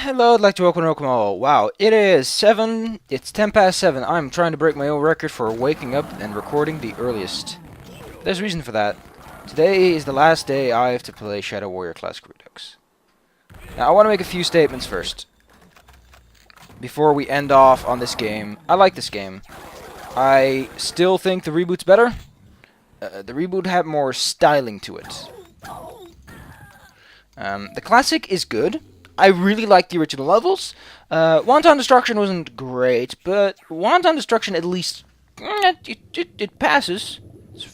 Hello, I'd like to welcome all. Wow, it's 10 past 7. I'm trying to break my own record for waking up and recording the earliest. There's a reason for that. Today is the last day I have to play Shadow Warrior Classic Redux. Now, I want to make a few statements first. Before we end off on this game. I like this game. I still think the reboot's better. The reboot had more styling to it. The classic is good. I really like the original levels. Wanton Destruction wasn't great, but Wanton Destruction at least it passes.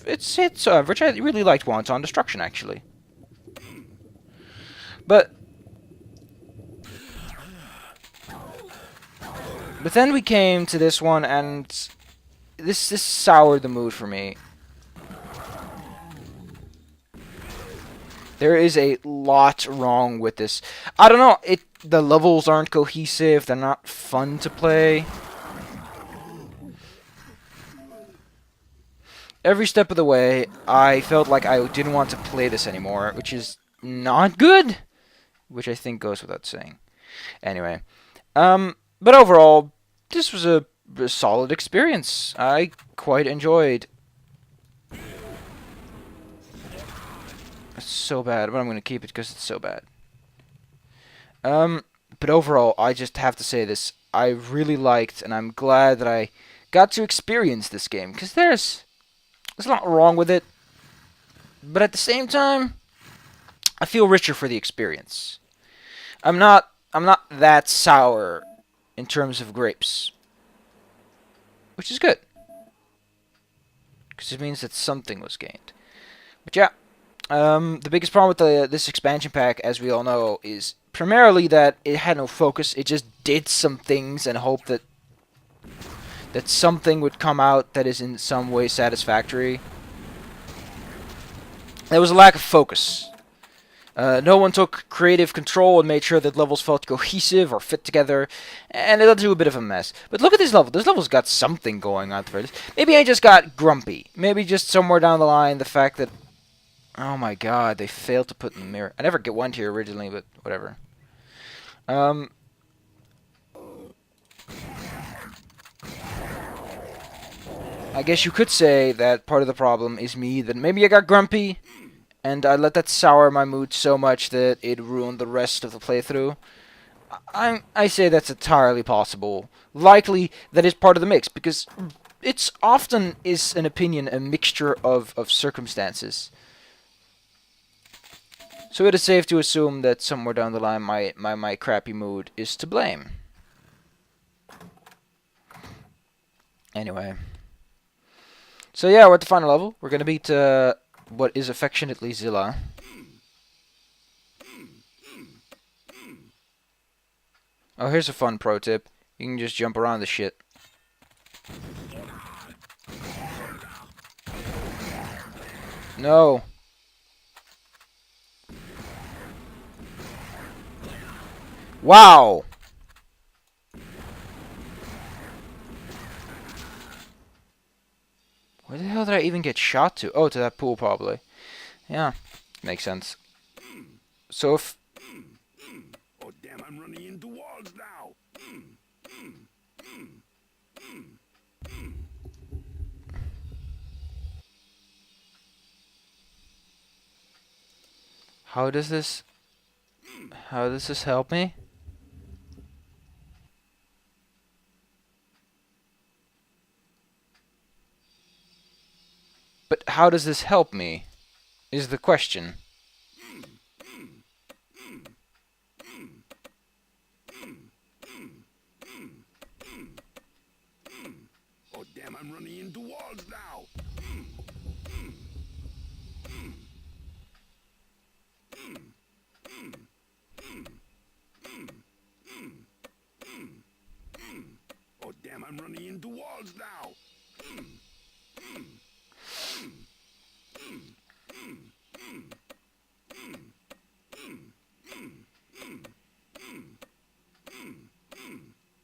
It's average. I really liked Wanton Destruction actually. But then we came to this one, and this soured the mood for me. There is a lot wrong with this. I don't know. The levels aren't cohesive. They're not fun to play. Every step of the way, I felt like I didn't want to play this anymore, which is not good. Which I think goes without saying. Anyway, but overall, this was a solid experience. I quite enjoyed. It's so bad, but I'm going to keep it because it's so bad. But overall, I just have to say this. I really liked, and I'm glad that I got to experience this game, because there's a lot wrong with it. But at the same time, I feel richer for the experience. I'm not that sour in terms of grapes, which is good, because it means that something was gained. But yeah. The biggest problem with this expansion pack, as we all know, is primarily that it had no focus. It just did some things and hoped that something would come out that is in some way satisfactory. There was a lack of focus. No one took creative control and made sure that levels felt cohesive or fit together, and it led to a bit of a mess. But look at this level. This level's got something going on for this. Maybe I just got grumpy. Maybe just somewhere down the line, the fact that... Oh my god, they failed to put in the mirror. I never went here originally, but whatever. I guess you could say that part of the problem is me, that maybe I got grumpy, and I let that sour my mood so much that it ruined the rest of the playthrough. I say that's entirely possible. Likely that is part of the mix, because it's often, is an opinion, a mixture of circumstances. So it is safe to assume that somewhere down the line my crappy mood is to blame. Anyway. So yeah, we're at the final level. We're going to beat what is affectionately Zilla. Oh, here's a fun pro tip. You can just jump around the shit. No. Wow! Where the hell did I even get shot to? Oh, to that pool, probably. Yeah, makes sense. So if... Oh, damn, I'm running into walls now. How does this help me? But how does this help me, is the question. Oh, damn, I'm running into walls now. Oh, damn, I'm running into walls now.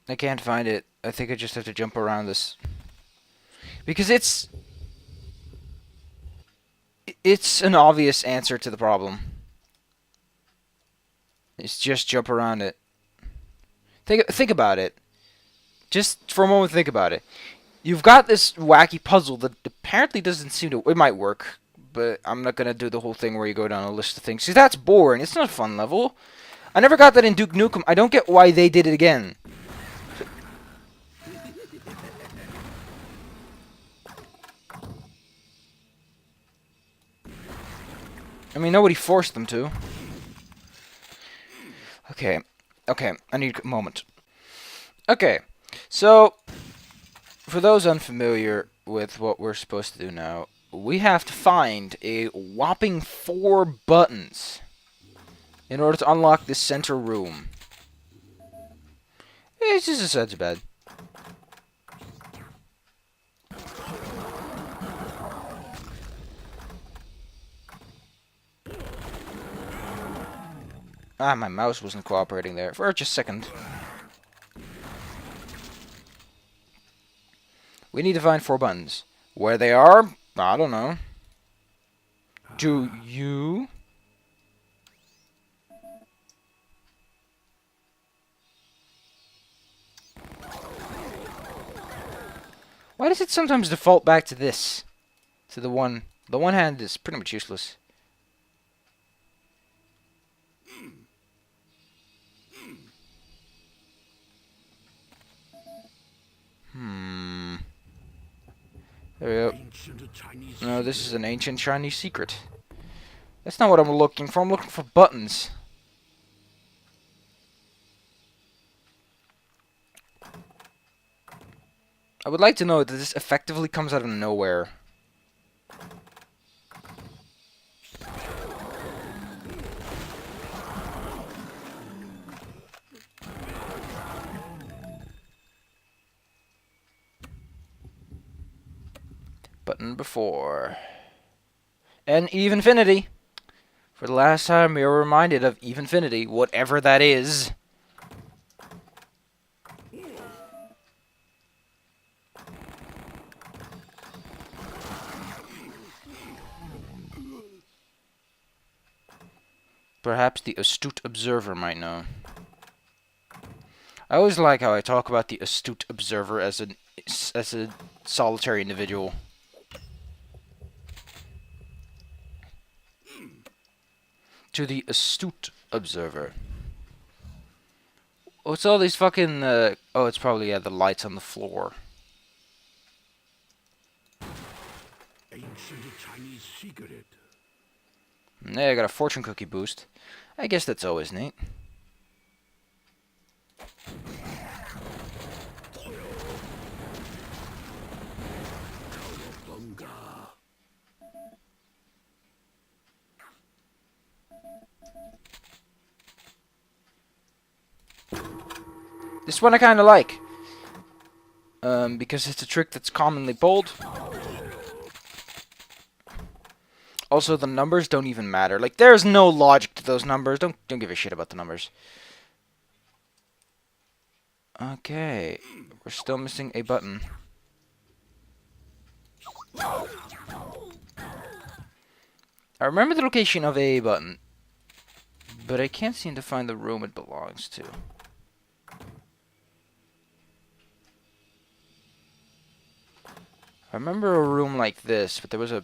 I can't find it. I think I just have to jump around this. Because it's an obvious answer to the problem. It's just jump around it. Think about it. Just for a moment, think about it. You've got this wacky puzzle that apparently doesn't seem to... It might work, but I'm not going to do the whole thing where you go down a list of things. See, that's boring. It's not a fun level. I never got that in Duke Nukem. I don't get why they did it again. I mean, nobody forced them to. Okay. Okay, I need a moment. Okay, so... For those unfamiliar with what we're supposed to do now, we have to find a whopping 4 buttons in order to unlock this center room. It's just a such bad. Ah, my mouse wasn't cooperating there for just a second. We need to find 4 buttons. Where they are, I don't know. Do you? Why does it sometimes default back to this? To the one... The one hand is pretty much useless. There we go. No, this is an ancient Chinese secret. That's not what I'm looking for. I'm looking for buttons. I would like to know that this effectively comes out of nowhere. Button before. And Evefinity. For the last time we are reminded of Evefinity, whatever that is. Perhaps the astute observer might know. I always like how I talk about the astute observer as a solitary individual. To the astute observer. Oh, it's all these fucking, oh, it's probably, yeah, the lights on the floor. Ancient Chinese secret. Yeah, I got a fortune cookie boost. I guess that's always neat. This one I kind of like. Because it's a trick that's commonly pulled. Also, the numbers don't even matter. Like, there's no logic to those numbers. Don't give a shit about the numbers. Okay. We're still missing a button. I remember the location of a button. But I can't seem to find the room it belongs to. I remember a room like this, but there was a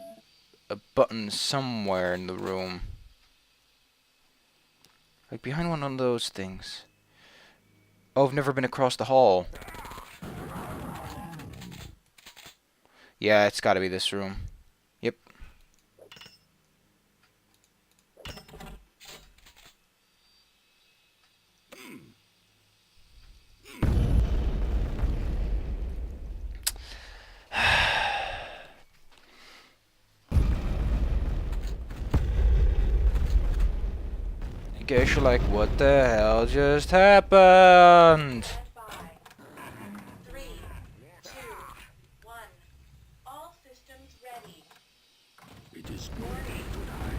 button somewhere in the room. Like behind one of those things. Oh, I've never been across the hall. Yeah, it's gotta be this room. Yep. I guess you're like, what the hell just happened? 3, 2, 1. All systems ready. It is morning, good eye.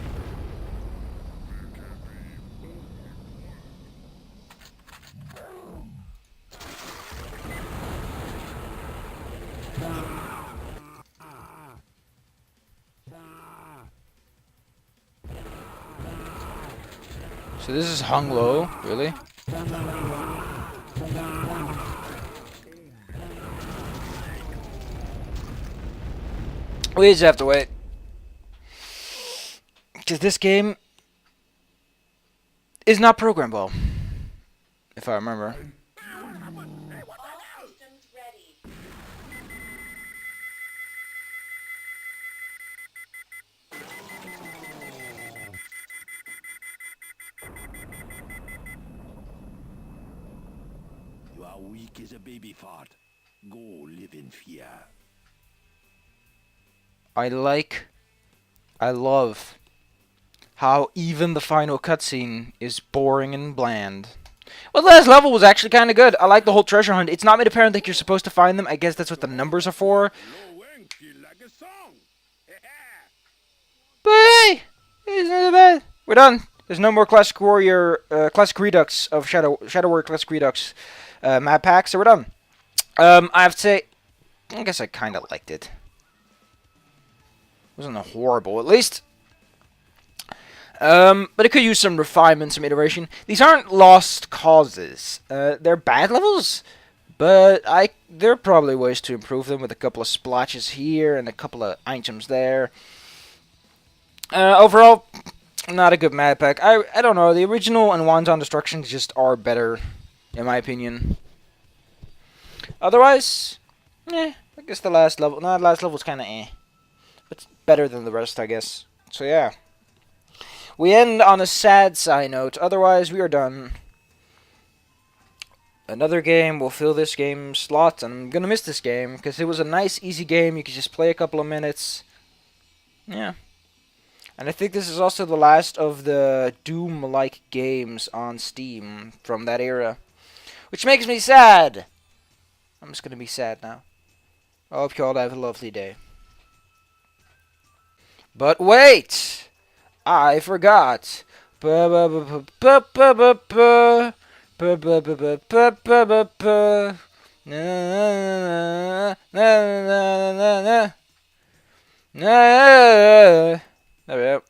So this is hung low, really? We just have to wait. Because this game is not programmed well, if I remember. All systems ready. You are weak as a baby fart. Go live in fear. I love how even the final cutscene is boring and bland. Well, the last level was actually kind of good. I like the whole treasure hunt. It's not made apparent that you're supposed to find them. I guess that's what the numbers are for. Low end feel like a song. But hey, it's not that bad. We're done. There's no more Classic Warrior, Classic Redux of Shadow Warrior Classic Redux map pack, so we're done. I have to say, I guess I kind of liked it. It wasn't horrible, at least. But it could use some refinement, some iteration. These aren't lost causes. They're bad levels, but there are probably ways to improve them with a couple of splotches here and a couple of items there. Overall, not a good map pack. I don't know. The original and Wanton Destruction just are better, in my opinion. Otherwise, I guess the last level. No, the last level was kind of but it's better than the rest, I guess. So yeah. We end on a sad side note. Otherwise, we are done. Another game will fill this game slot, and I'm gonna miss this game because it was a nice, easy game. You could just play a couple of minutes. Yeah. And I think this is also the last of the Doom-like games on Steam from that era, which makes me sad. I'm just gonna be sad now. I hope you all have a lovely day. But wait! I forgot. There we go.